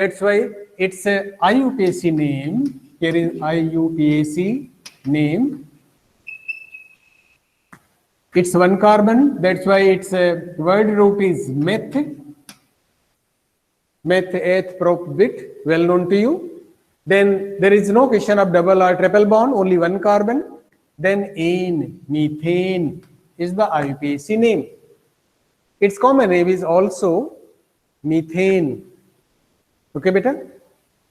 That's why it's a IUPAC name. Here is IUPAC name. It's one carbon. That's why its word root is meth. Meth, eth, prop, bit, well known to you. Then there is no question of double or triple bond, only one carbon. Then ane, methane is the IUPAC name. Its common name is also methane. Okay, beta?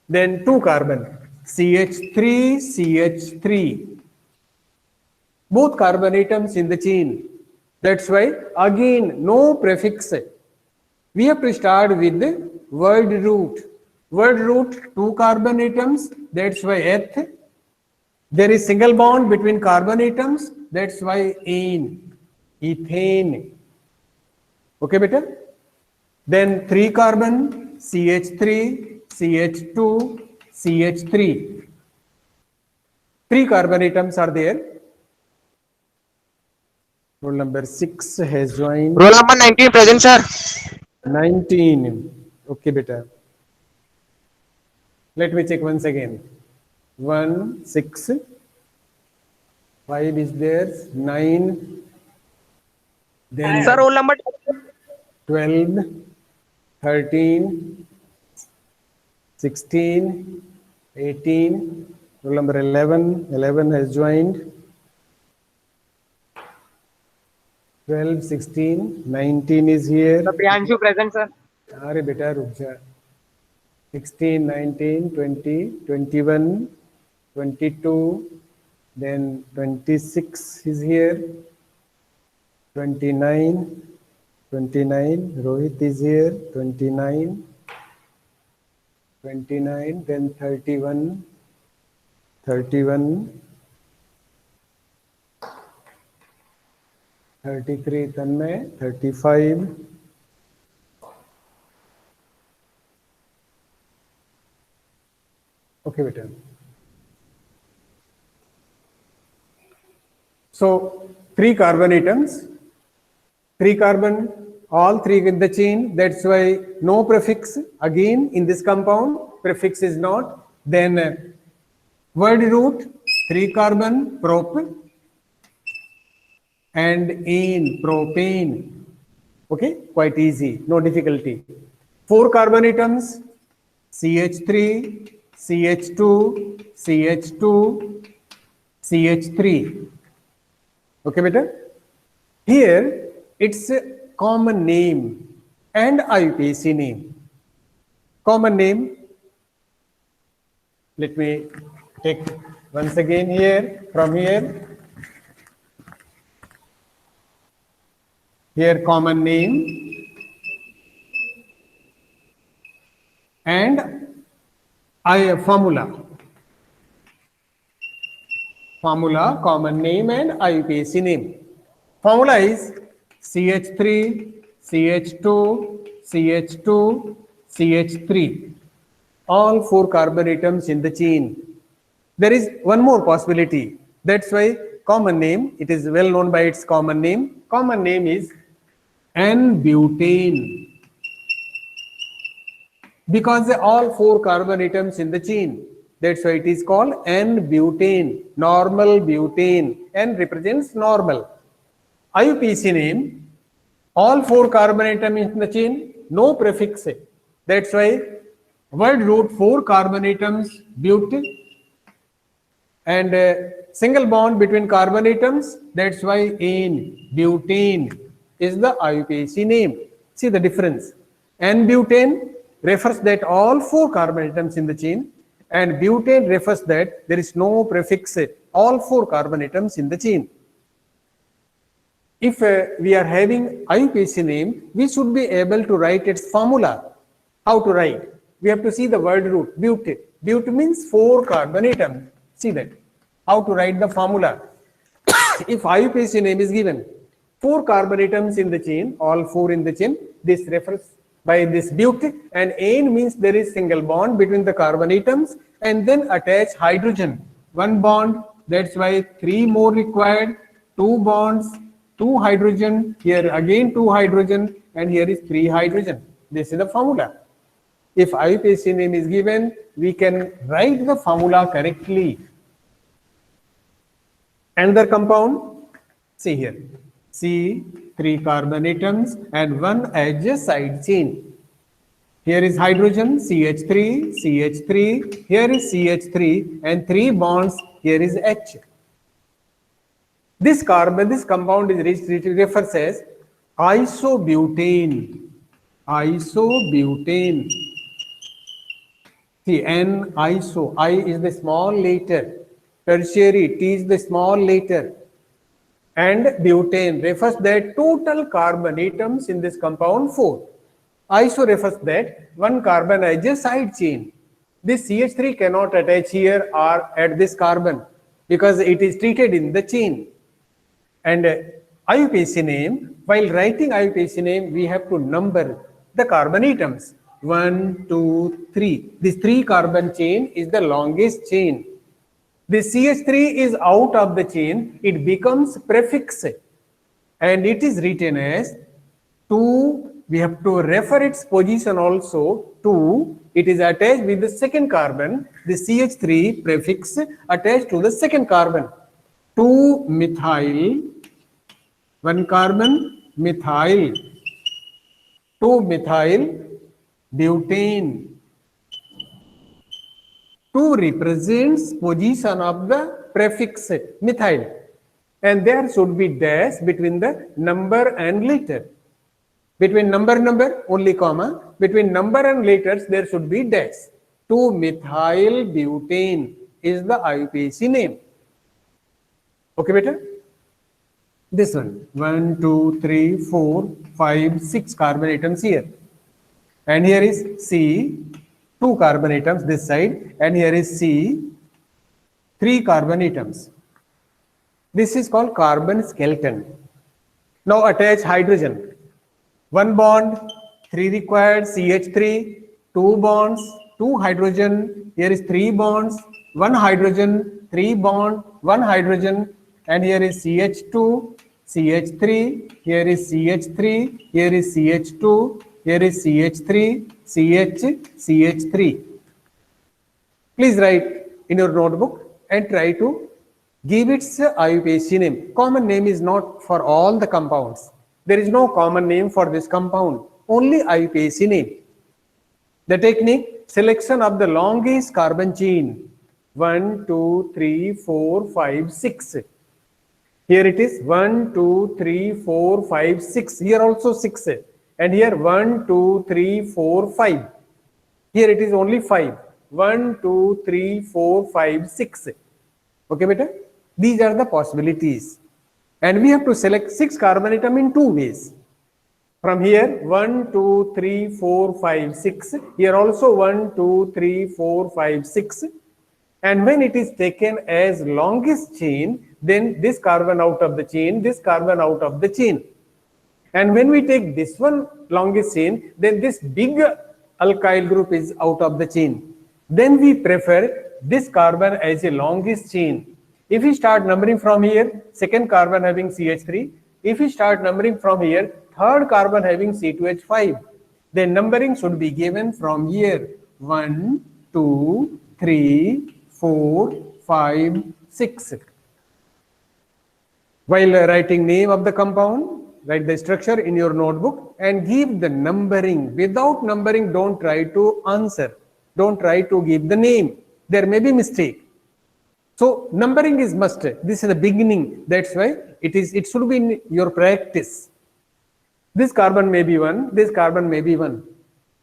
Then two carbon, CH3, CH3. Both carbon atoms in the chain. That's why again no prefix. We have to start with the word root. Word root, two carbon atoms. That's why eth. There is single bond between carbon atoms. That's why ane, ethane. Okay, beta? Then three carbon, CH3, CH2, CH3. Three carbon atoms are there. Roll number 6 has joined. Roll number 19 present, sir. 19. Okay, beta. Let me check once again. 1, 6. 5 is there. 9. Then Sir, roll number 12, 13, 16, 18. Roll number 11. 11 has joined. 12, 16, 19 is here. Priyanshu present, sir. अरे बेटा रुक जा. 16, 19, 20, 21, 22, then 26 is here. 29, 29, Rohit is here. 29, 29, then 31, 31, 33 Tanmay, 35, okay, beta. So three carbon atoms, three carbon, all three in the chain. That's why no prefix. Again, in this compound, prefix is not. Then word root, three carbon, prop, and ane, propane. Okay, quite easy, no difficulty. Four carbon atoms, CH3, CH2, CH2, CH3. Okay, beta? Here, it's a common name and IUPAC name. Common name, let me take once again here, from here. Here common name and formula. Formula, common name and IUPAC name. Formula is CH3, CH2, CH2, CH3. All four carbon atoms in the chain. There is one more possibility. That's why common name, it is well known by its common name. Common name is N-butane. Because all four carbon atoms in the chain. That's why it is called N-butane, normal butane. N represents normal. IUPAC name, all four carbon atoms in the chain, no prefix. That's why word root, four carbon atoms, butane, and single bond between carbon atoms. That's why ane, butane is the IUPAC name. See the difference. N-butane refers that all four carbon atoms in the chain, and butane refers that there is no prefix, all four carbon atoms in the chain. If we are having IUPAC name, we should be able to write its formula. How to write? We have to see the word root, butane. Butane means four carbon atoms. See that. How to write the formula? If IUPAC name is given, four carbon atoms in the chain, all four in the chain, this refers by this butane, and ane means there is single bond between the carbon atoms, and then attach hydrogen. One bond, that's why three more required, two bonds, two hydrogen, here again two hydrogen, and here is three hydrogen. This is the formula. If IUPAC name is given, we can write the formula correctly. Another compound, see here, C, 3 carbon atoms and 1 as a side chain. Here is hydrogen, CH3, CH3, here is CH3 and 3 bonds, here is H. This compound is refers as isobutane. Isobutane. See, N-iso, I is the small letter, tertiary, T is the small letter, and butane refers that total carbon atoms in this compound 4. Iso refers that one carbon as a side chain. This CH3 cannot attach here or at this carbon because it is treated in the chain. And IUPAC name, while writing IUPAC name, we have to number the carbon atoms. 1, 2, 3. This 3 carbon chain is the longest chain. This CH3 is out of the chain, it becomes prefix and it is written as 2. We have to refer its position also to, it is attached with the second carbon, the CH3 prefix attached to the second carbon. 2 methyl, 1 carbon, methyl, 2 methyl butane. 2 represents position of the prefix methyl, and there should be dash between the number and letter. Between number only comma, between number and letters there should be dash. 2 methyl butane is the IUPAC name. Okay, better? This one, 1, 2, 3, 4, 5, 6 carbon atoms here. And here is C, 2 carbon atoms this side, and here is C, 3 carbon atoms. This is called carbon skeleton. Now attach hydrogen. 1 bond, 3 required, CH3, 2 bonds, 2 hydrogen, here is 3 bonds, 1 hydrogen, 3 bond, 1 hydrogen, and here is CH2, CH3, here is CH3, here is CH2, here is CH3, CH, CH3. Please write in your notebook and try to give its IUPAC name. Common name is not for all the compounds. There is no common name for this compound, only IUPAC name. The technique, selection of the longest carbon chain, 1, 2, 3, 4, 5, 6. Here it is 1, 2, 3, 4, 5, 6. Here also 6. And here 1, 2, 3, 4, 5. Here it is only 5. 1, 2, 3, 4, 5, 6. Okay, beta? These are the possibilities. And we have to select 6 carbon atom in 2 ways. From here 1, 2, 3, 4, 5, 6. Here also 1, 2, 3, 4, 5, 6. And when it is taken as longest chain, then this carbon out of the chain, this carbon out of the chain. And when we take this one longest chain, then this big alkyl group is out of the chain. Then we prefer this carbon as a longest chain. If we start numbering from here, second carbon having CH3. If we start numbering from here, third carbon having C2H5. Then numbering should be given from here. 1, 2, 3, 4, 5, 6. While writing name of the compound, write the structure in your notebook and give the numbering. Without numbering, don't try to answer. Don't try to give the name. There may be mistake. So numbering is must. This is the beginning. That's why it should be in your practice. This carbon may be 1, this carbon may be 1.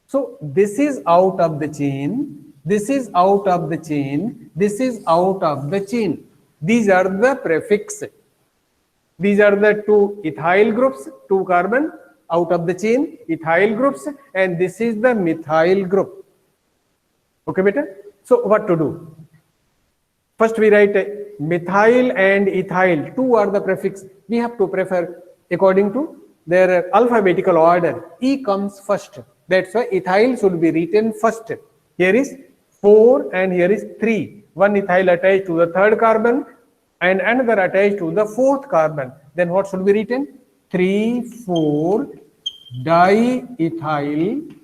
So this is out of the chain, this is out of the chain, this is out of the chain. These are the prefix. These are the 2 ethyl groups, 2 carbon out of the chain, ethyl groups, and this is the methyl group. Okay, beta? So what to do? First we write methyl and ethyl, 2 are the prefix. We have to prefer according to their alphabetical order. E comes first. That's why ethyl should be written first. Here is 4 and here is 3. One ethyl attached to the third carbon and another attached to the fourth carbon. Then what should be written? 3, 4 diethyl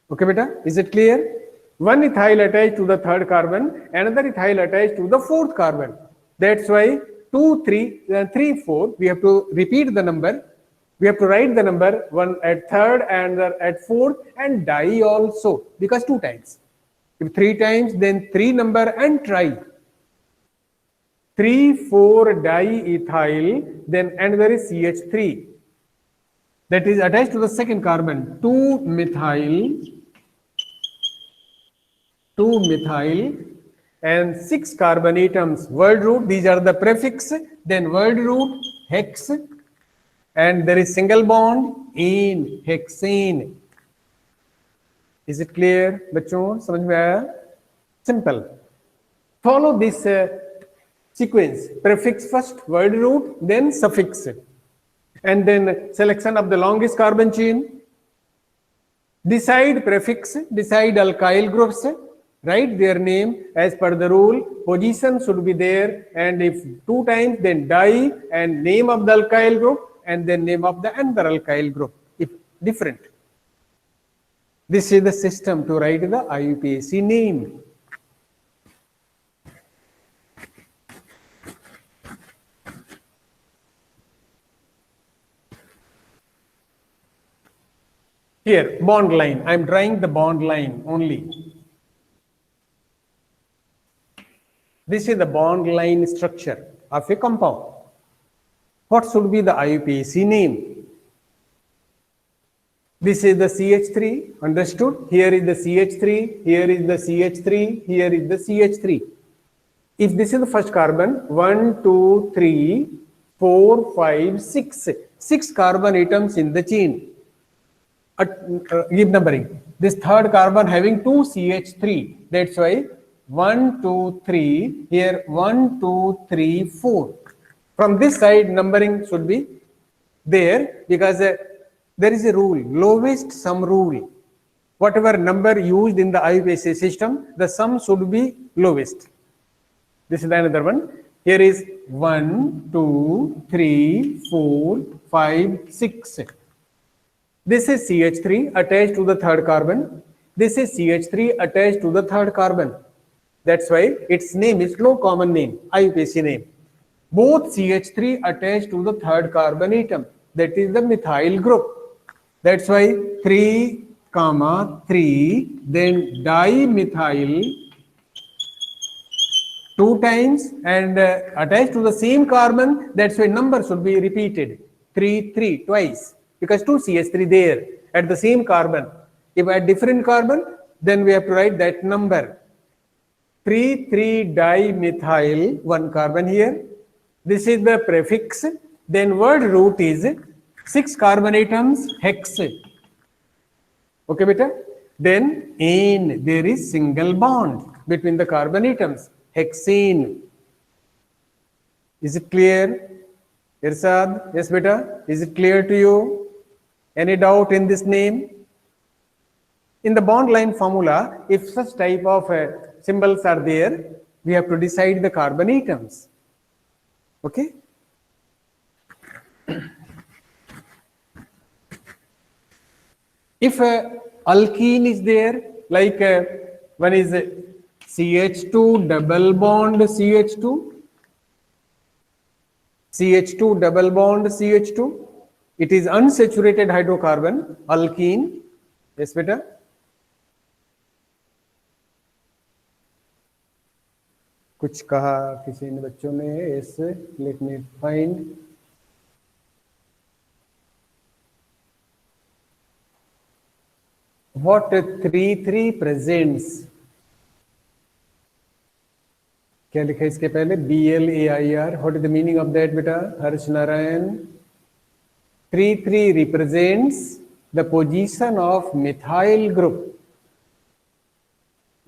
Okay, beta, is it clear? One ethyl attached to the third carbon, another ethyl attached to the fourth carbon. That's why 2, 3, 3, 4, we have to repeat the number. We have to write the number, one at third and at fourth, and di also, because 2 times. If 3 times, then 3 number and try. 3, 4 diethyl, then another is CH3. That is attached to the second carbon, 2 methyl, and 6 carbon atoms. Word root, these are the prefix, then word root, hex, and there is single bond, ene, hexane. Is it clear, बच्चों? समझ में आया? Simple. Follow this sequence. Prefix first, word root, then suffix, and then selection of the longest carbon chain. Decide prefix, decide alkyl groups. Write their name as per the rule. Position should be there, and if 2 times, then di and name of the alkyl group, and then name of the another alkyl group if different. This is the system to write the IUPAC name. Here, bond line. I am drawing the bond line only. This is the bond line structure of a compound. What should be the IUPAC name? This is the CH3, understood? Here is the CH3, here is the CH3, here is the CH3. If this is the first carbon, 1, 2, 3, 4, 5, 6. 6 carbon atoms in the chain. Give numbering. This third carbon having 2 CH3. That's why 1, 2, 3. Here 1, 2, 3, 4. From this side, numbering should be there because there is a rule, lowest sum rule. Whatever number used in the IUPAC system, the sum should be lowest. This is another one. Here is 1, 2, 3, 4, 5, 6. This is CH3 attached to the third carbon. This is CH3 attached to the third carbon. That's why its name is low common name, IUPAC name. Both CH3 attached to the third carbon atom. That is the methyl group. That's why 3, 3, then dimethyl 2 times and attached to the same carbon. That's why number should be repeated. 3, 3 twice. Because 2 CH3 there at the same carbon. If at different carbon, then we have to write that number. 3, 3 dimethyl, 1 carbon here. This is the prefix. Then word root is 6 carbon atoms, hex. Okay, beta? Then ane, there is single bond between the carbon atoms, hexane. Is it clear? Irsad, yes, beta? Is it clear to you? Any doubt in this name? In the bond line formula, if such type of symbols are there, we have to decide the carbon atoms. Okay? If alkene is there, like one is CH2 double bond CH2, CH2 double bond CH2, it is unsaturated hydrocarbon, alkene. Yes, beta? कुछ कहा किसी ने बच्चों ने, yes, let me find. What 3 presents? क्या लिखा है इसके पहले? BLAIR. What is the meaning of that, beta? Harsh Narayan. 3 represents the position of methyl group.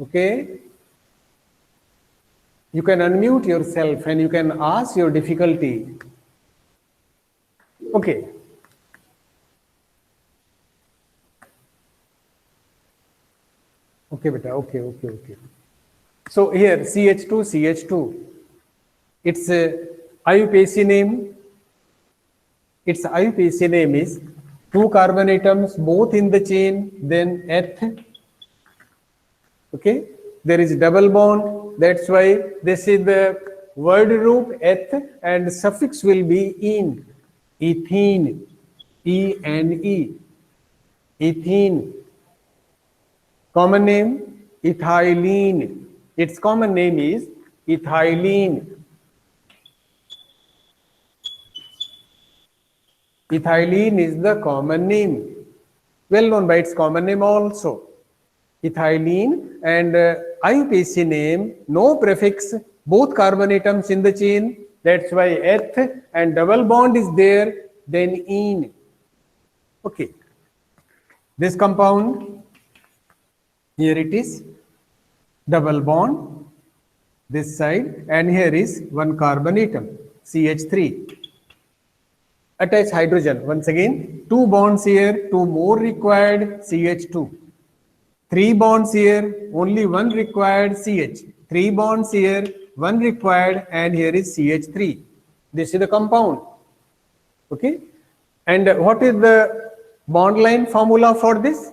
Okay. You can unmute yourself and you can ask your difficulty. Okay. Okay, beta. Okay. So here CH2, its IUPAC name. Its IUPAC name is 2 carbon atoms both in the chain, then eth, Okay, there is double bond. That's why this is the word root eth and suffix will be "ene." Ethene, E-N-E, ethene. Common name, ethylene. Its common name is ethylene. Ethylene is the common name, well known by its common name also. Ethylene and IUPAC name, no prefix, both carbon atoms in the chain. That's why eth and double bond is there, then ene. Okay. This compound, here it is, double bond, this side, and here is one carbon atom, CH3. Attach hydrogen. Once again, 2 bonds here, 2 more required, CH2. 3 bonds here, only 1 required, CH. 3 bonds here, 1 required, and here is CH3. This is the compound. Okay. And what is the bond line formula for this?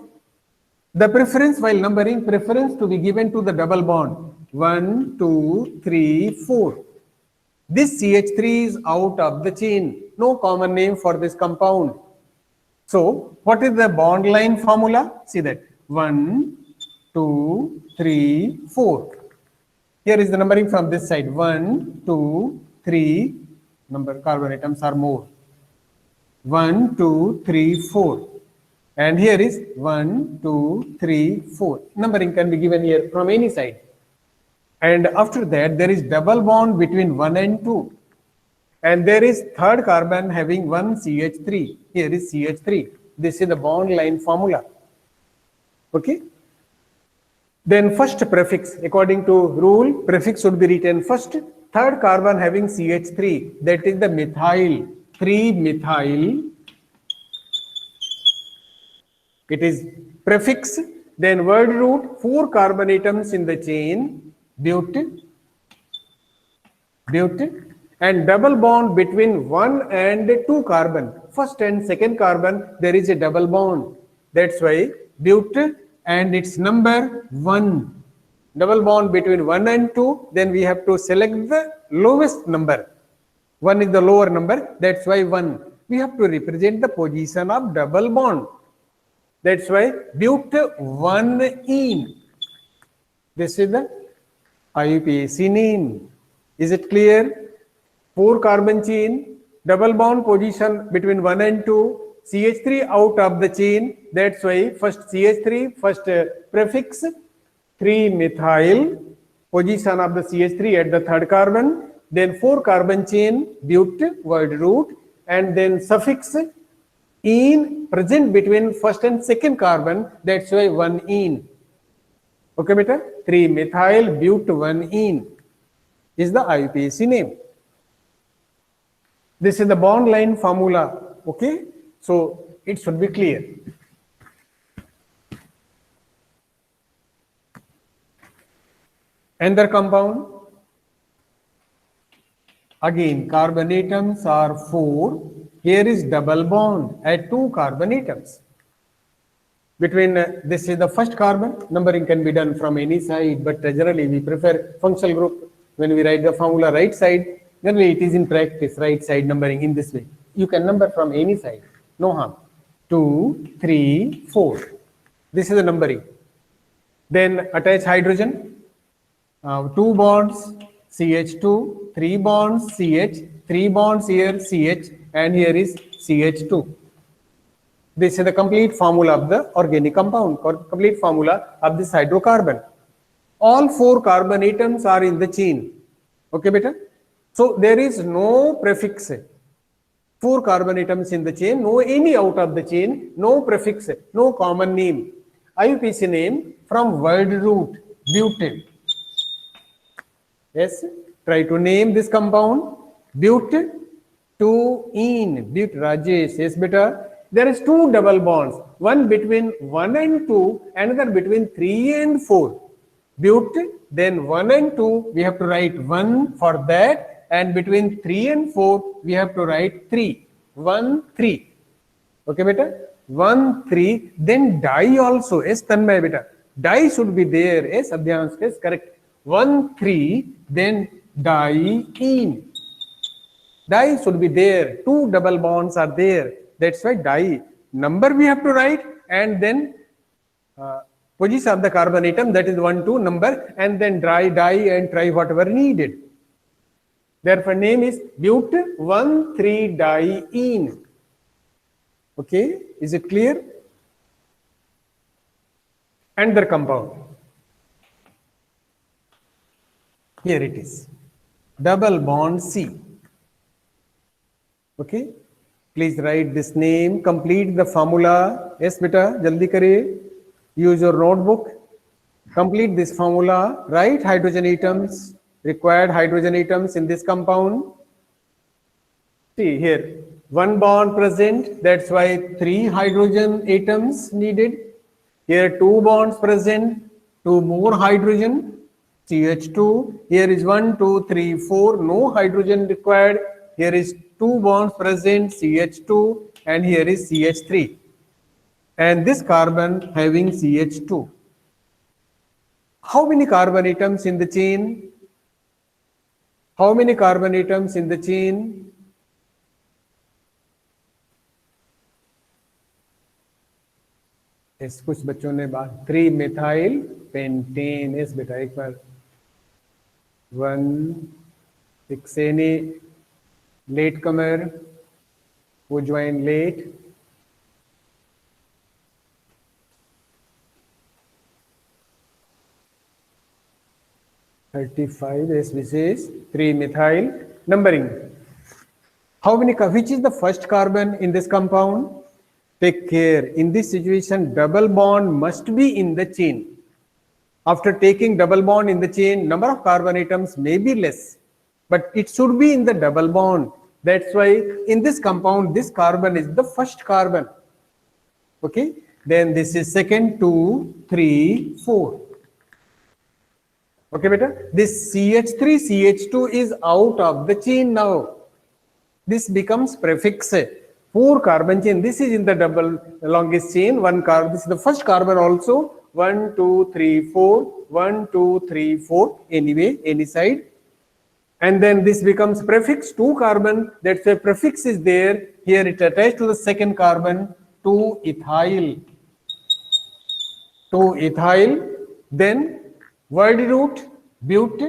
The preference, while numbering, preference to be given to the double bond. 1, 2, 3, 4. This CH3 is out of the chain. No common name for this compound. So, what is the bond line formula? See that. 1, 2, 3, 4. Here is the numbering from this side. 1, 2, 3. Number carbon atoms are more. 1, 2, 3, 4. And here is 1, 2, 3, 4. Numbering can be given here from any side. And after that, there is double bond between 1 and 2. And there is third carbon having one CH3. Here is CH3. This is the bond line formula. Okay. Then first prefix, according to rule, prefix should be written first. Third carbon having CH3, that is the methyl, 3-methyl. It is prefix, then word root, 4 carbon atoms in the chain, bute, and double bond between 1 and 2 carbon. First and second carbon, there is a double bond. That's why bute and its number 1. Double bond between 1 and 2, then we have to select the lowest number. 1 is the lower number, that's why 1. We have to represent the position of double bond. That's why bute-1-ene. This is the IUPAC name. Is it clear? 4 carbon chain, double bond position between 1 and 2, CH3 out of the chain. That's why first CH3, first prefix, 3-methyl, position of the CH3 at the third carbon, then 4 carbon chain, bute, word root, and then suffix, ene present between first and second carbon. That's why 1-ene. Okay, beta? 3-methyl bute-1-ene is the IUPAC name. This is the bond line formula. Okay, so it should be clear. Another compound. Again, carbon atoms are 4. Here is double bond at 2 carbon atoms. Between this is the first carbon. Numbering can be done from any side, but generally we prefer functional group. When we write the formula right side, generally it is in practice right side numbering in this way. You can number from any side, no harm. 2, 3, 4. This is the numbering. Then attach hydrogen. 2 bonds, CH2, 3 bonds, CH, 3 bonds here, CH, and here is CH2. This is the complete formula of the organic compound, or complete formula of this hydrocarbon. All 4 carbon atoms are in the chain. Okay, beta? So there is no prefix. 4 carbon atoms in the chain, no any out of the chain, no prefix, no common name. IUPAC name from word root, butane. Yes, try to name this compound bute-2-ene, bute Rajesh. Yes, beta. There is 2 double bonds, one between 1 and 2, another between 3 and 4. Bute, then 1 and 2, we have to write 1 for that, and between 3 and 4, we have to write 3. 1, 3. Okay, beta? 1, 3, then di also. Yes, Tanmay, beta. Di should be there. Yes, Adhyansh is correct. 1, 3, then diene. Di should be there. 2 double bonds are there. That's why di. Number we have to write, and then position of the carbon atom, that is 1, 2 number, and then di, and try whatever needed. Therefore, name is but 1, 3 diene. Okay, is it clear? And their compound. Here it is. Double bond C. Okay, please write this name, complete the formula. Yes, beta, jaldi kare. Use your notebook. Complete this formula. Write hydrogen atoms, required hydrogen atoms in this compound. See here, 1 bond present. That's why 3 hydrogen atoms needed. Here 2 bonds present, 2 more hydrogen, CH2. Here is 1, 2, 3, 4, no hydrogen required. Here is 2 bonds present, CH2, and here is CH3. And this carbon having CH2. How many carbon atoms in the chain? How many carbon atoms in the chain? इस कुछ बच्चों ने बात 3 methyl pentane. इस बेटा एक बार 1 6 any late comer who join late. Yes, this is 3 methyl numbering. How many? Which is the first carbon in this compound? Take care. In this situation, double bond must be in the chain. After taking double bond in the chain, number of carbon atoms may be less, but it should be in the double bond. That's why in this compound, this carbon is the first carbon. Okay. Then this is second, 2, 3, 4. Okay, beta. This CH3, CH2 is out of the chain now. This becomes prefix. 4 carbon chain. This is in the double longest chain. 1 carbon. This is the first carbon also. 1, 2, 3, 4. 1, 2, 3, 4. Anyway, any side. And then this becomes prefix 2 carbon. That's why prefix is there. Here it attached to the second carbon. 2 ethyl. 2 ethyl. Then word root but.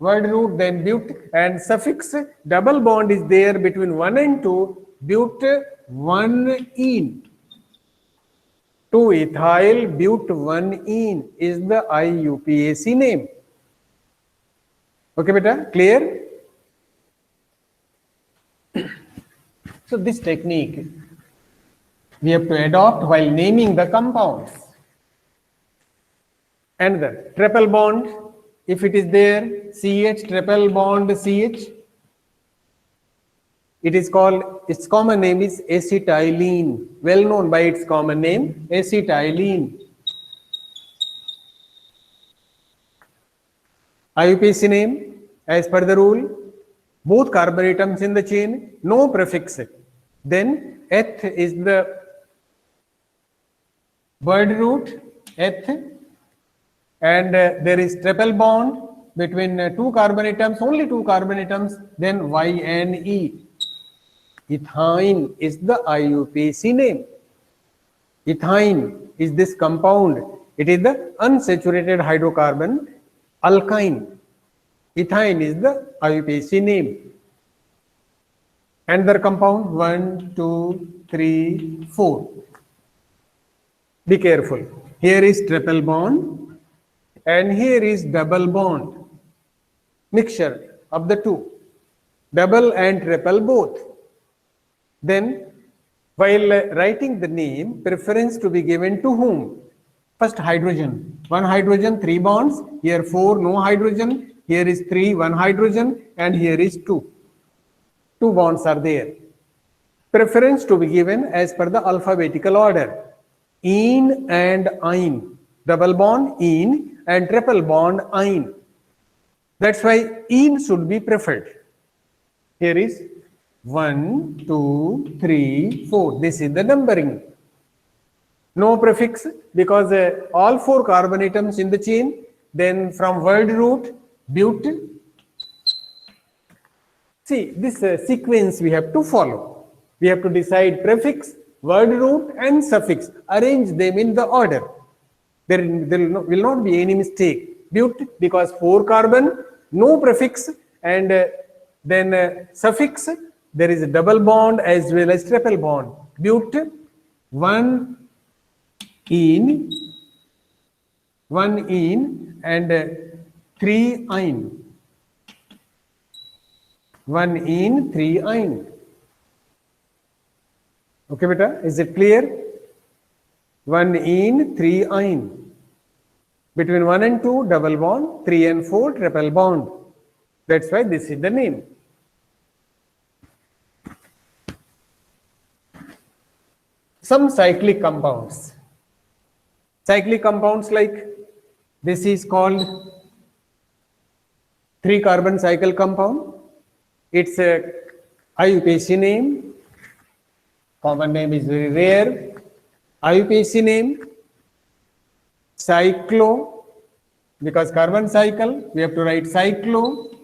Word root, then but, and suffix double bond is there between 1 and 2, but 1-ene. 2-ethyl but 1-ene is the IUPAC name. Okay, beta, clear? So this technique we have to adopt while naming the compounds. And the triple bond, if it is there, CH triple bond CH, it is called, its common name is acetylene, well known by its common name, acetylene. IUPAC name, as per the rule, both carbon atoms in the chain, no prefix. Then eth is the word root, eth, and there is triple bond between 2 carbon atoms, only 2 carbon atoms, then YNE. Ethine is the IUPAC name. Ethine is this compound. It is the unsaturated hydrocarbon alkyne. Ethine is the IUPAC name. And their compound 1, 2, 3, 4. Be careful. Here is triple bond. And here is double bond, mixture of the 2, double and triple both. Then, while writing the name, preference to be given to whom? First, hydrogen. 1 hydrogen, 3 bonds. Here 4, no hydrogen. Here is 3, 1 hydrogen. And here is 2. 2 bonds are there. Preference to be given as per the alphabetical order. Ene and ine. Double bond, ene. And triple bond, ine. That's why ene should be preferred. Here is 1, 2, 3, 4. This is the numbering. No prefix because all 4 carbon atoms in the chain. Then from word root, but. See, this sequence we have to follow. We have to decide prefix, word root and suffix. Arrange them in the order. There will not be any mistake. But because 4 carbon, no prefix, and then suffix, there is a double bond as well as triple bond. But 1 in and 3 ein. 1 in 3 ein. Okay, beta, is it clear? 1 in 3 ein. Between 1 and 2, double bond, 3 and 4, triple bond. That's why this is the name. Some cyclic compounds. Cyclic compounds like this is called 3 carbon cycle compound. It's a IUPAC name. Common name is very rare. IUPAC name cyclo, because carbon cycle we have to write cyclo,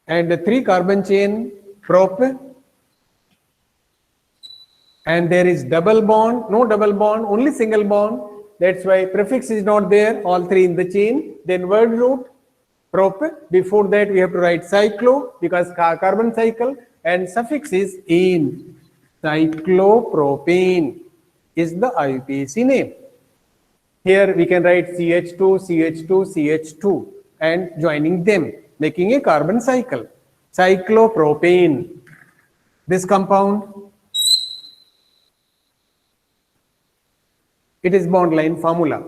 and the 3 carbon chain prop, and there is double bond, no double bond, only single bond. That's why prefix is not there, all 3 in the chain. Then word root, prop. Before that we have to write cyclo because carbon cycle, and suffix is ene. Cyclopropane is the IUPAC name. Here we can write CH2, CH2, CH2 and joining them, making a carbon cycle. Cyclopropane. This compound, it is bond line formula.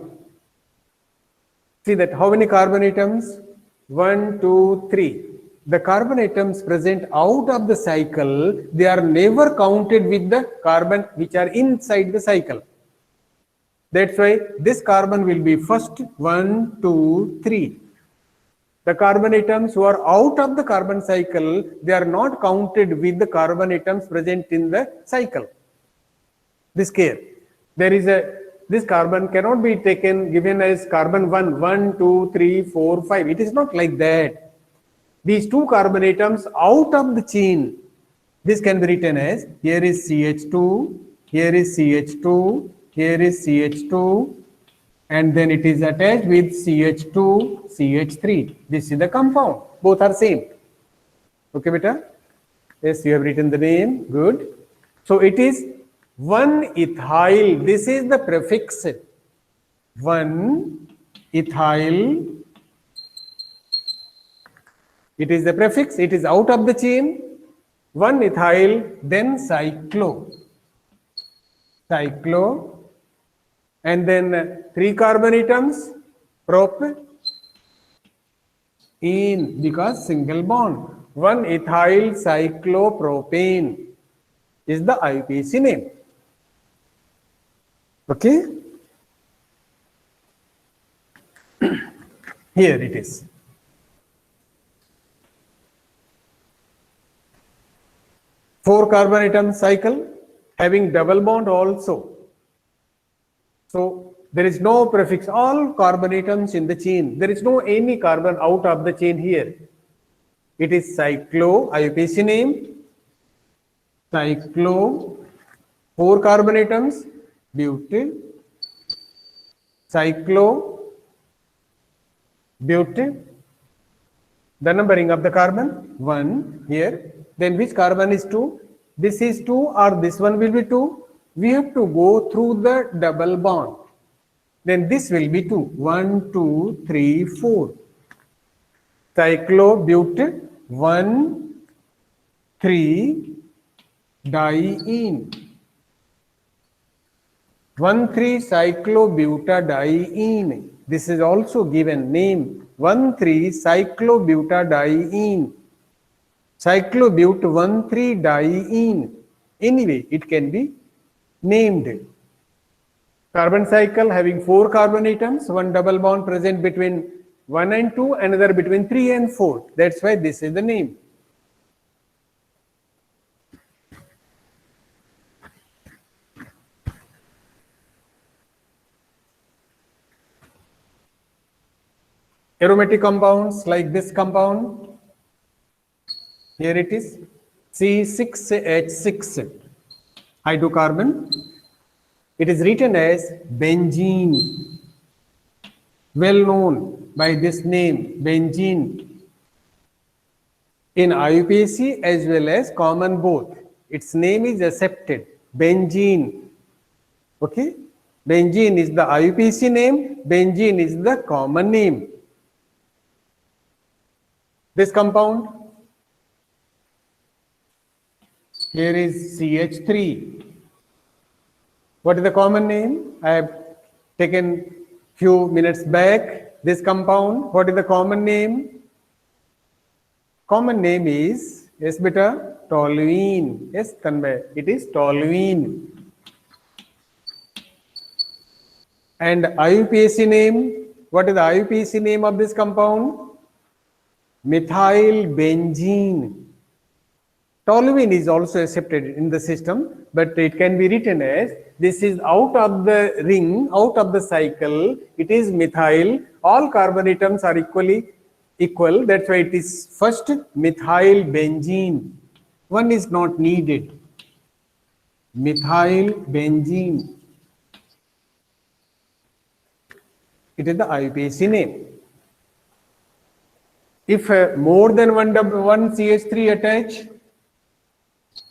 See that how many carbon atoms? 1, 2, 3. The carbon atoms present out of the cycle, they are never counted with the carbon which are inside the cycle. That's why this carbon will be first 1, 2, 3. The carbon atoms who are out of the carbon cycle, they are not counted with the carbon atoms present in the cycle. This care. There is this carbon cannot be given as carbon 1, 2, 3, 4, 5. It is not like that. These 2 carbon atoms out of the chain, this can be written as here is CH2, here is CH2, here is CH2, and then it is attached with CH2, CH3. This is the compound. Both are same. Okay, beta? Yes, you have written the name. Good. So it is 1-ethyl. This is the prefix. 1-ethyl. It is the prefix. It is out of the chain. 1-ethyl. Then cyclo. Cyclo. And then 3 carbon atoms. Prop. Ene. Because single bond. 1-ethyl cyclopropane is the IUPAC name. Okay. Here it is. Four carbon atom cycle having double bond also. So there is no prefix, all carbon atoms in the chain. There is no any carbon out of the chain here. It is cyclo, IUPAC name, cyclo, 4 carbon atoms, butyl, cyclo, butyl, the numbering of the carbon, 1 here. Then which carbon is 2? This is 2 or this one will be 2. We have to go through the double bond. Then this will be 2. 1, 2, 3, 4. Cyclobut 1, 3, diene. 1,3 cyclobutadiene. This is also given name 1,3 cyclobutadiene. Cyclobut 1,3 diene. Anyway, it can be named. Carbon cycle having 4 carbon atoms, one double bond present between 1 and 2, another between 3 and 4. That's why this is the name. Aromatic compounds like this compound, here it is C6H6 hydrocarbon. It is written as benzene, well known by this name, benzene, in IUPAC as well as common both. Its name is accepted, benzene. Okay, benzene is the IUPAC name, benzene is the common name. This compound, here is CH3. What is the common name? I have taken few minutes back. This compound, what is the common name? Common name is, yes beta, toluene. Yes, Tanmay, it is toluene. And IUPAC name, what is the IUPAC name of this compound? Methyl benzene. Toluene is also accepted in the system, but it can be written as, this is out of the ring, out of the cycle, it is methyl. All carbon atoms are equal, that's why it is first methyl benzene. One is not needed. Methyl benzene. It is the IUPAC name. If more than one CH3 attach,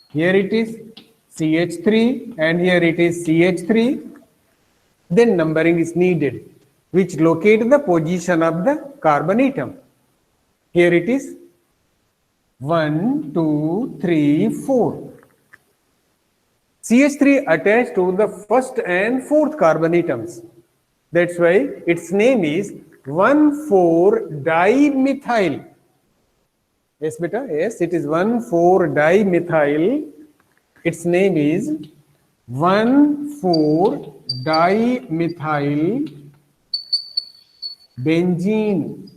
here it is CH3 and here it is CH3, then numbering is needed, which locate the position of the carbon atom. Here it is 1, 2, 3, 4. CH3 attached to the first and fourth carbon atoms. That's why its name is 1,4-dimethyl. Yes, beta. Yes, it is 1,4-dimethyl. Its name is 1,4-dimethyl benzene.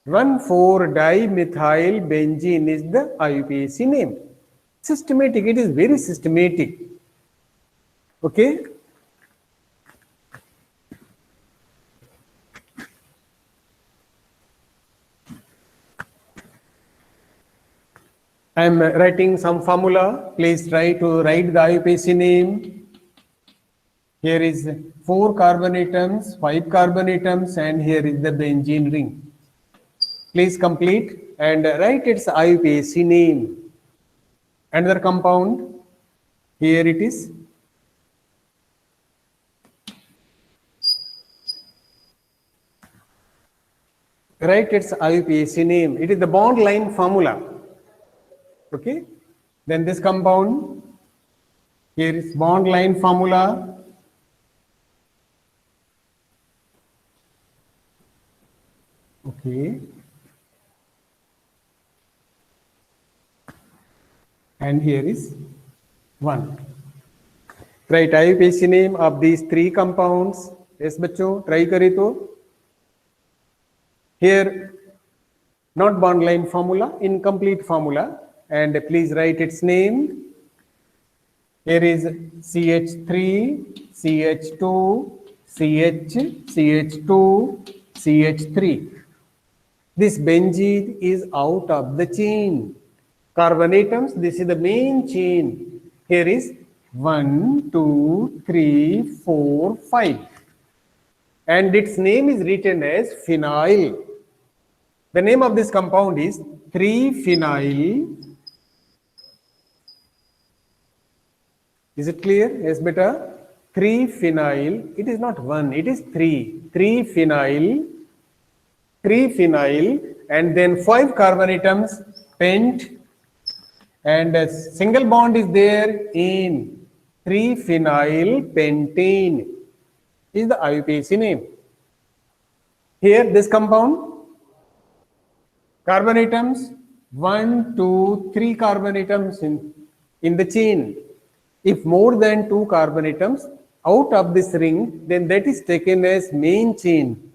1,4-dimethyl benzene is the IUPAC name. Systematic. It is very systematic. Okay. I am writing some formula. Please try to write the IUPAC name. Here is 4 carbon atoms, 5 carbon atoms, and here is the benzene ring. Please complete and write its IUPAC name. Another compound, here it is. Write its IUPAC name. It is the bond line formula. Okay, then this compound, here is bond line formula. Okay, and here is 1. Write IUPAC name of these 3 compounds. Yes, बच्चों, try करें तो. Here, not bond line formula, incomplete formula. And please write its name. Here is CH3, CH2, CH, CH2, CH3. This benzene is out of the chain. Carbon atoms, this is the main chain. Here is 1, 2, 3, 4, 5. And its name is written as phenyl. The name of this compound is 3-phenyl. Is it clear? Yes, beta. 3-phenyl. It is not 1, it is 3. 3-phenyl. 3-phenyl. And then 5 carbon atoms, pent. And a single bond is there in 3-phenyl pentane. Is the IUPAC name. Here, this compound. Carbon atoms, 1, 2, 3 carbon atoms in the chain. If more than 2 carbon atoms out of this ring, then that is taken as main chain.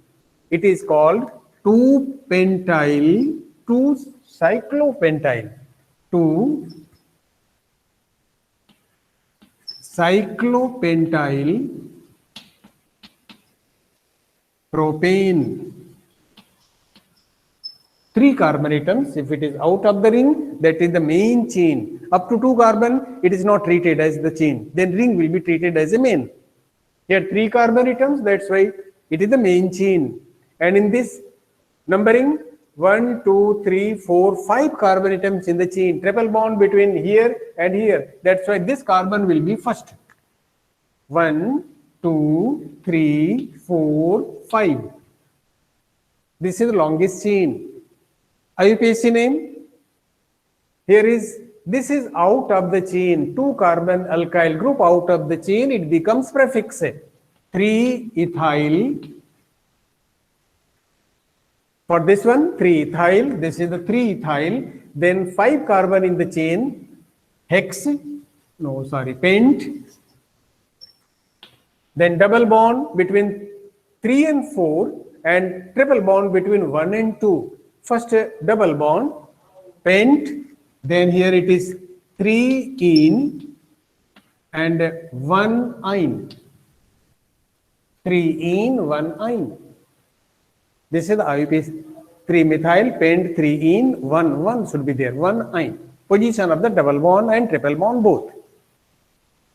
It is called 2-pentyl, 2-cyclopentyl, 2-cyclopentyl propane. 3 carbon atoms, if it is out of the ring, that is the main chain. Up to 2 carbon, it is not treated as the chain. Then ring will be treated as a main. Here 3 carbon atoms, that's why it is the main chain. And in this numbering, 1, 2, 3, 4, 5 carbon atoms in the chain. Triple bond between here and here. That's why this carbon will be first. 1, 2, 3, 4, 5. This is the longest chain. IUPAC name. Here is, this is out of the chain. 2 carbon alkyl group out of the chain, it becomes prefix. 3 ethyl. For this one, 3 ethyl. This is the 3 ethyl. Then 5 carbon in the chain. Pent. Then double bond between 3 and 4 and triple bond between 1 and 2. First double bond, pent, then here it is 3 ene and 1 ine. 3 ene, 1 ine. This is the IUPAC. 3 methyl, pent, 3 ene, 1 should be there, 1 ine. Position of the double bond and triple bond both.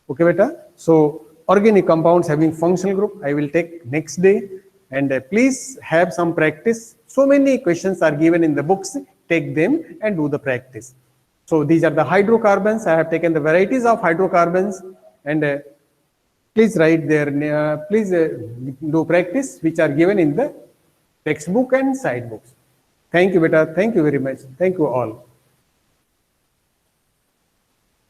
Okay, beta. So organic compounds having functional group, I will take next day. And please have some practice. So many questions are given in the books. Take them and do the practice. So these are the hydrocarbons. I have taken the varieties of hydrocarbons, and please write their, please do practice which are given in the textbook and side books. Thank you, beta. Thank you very much. Thank you all.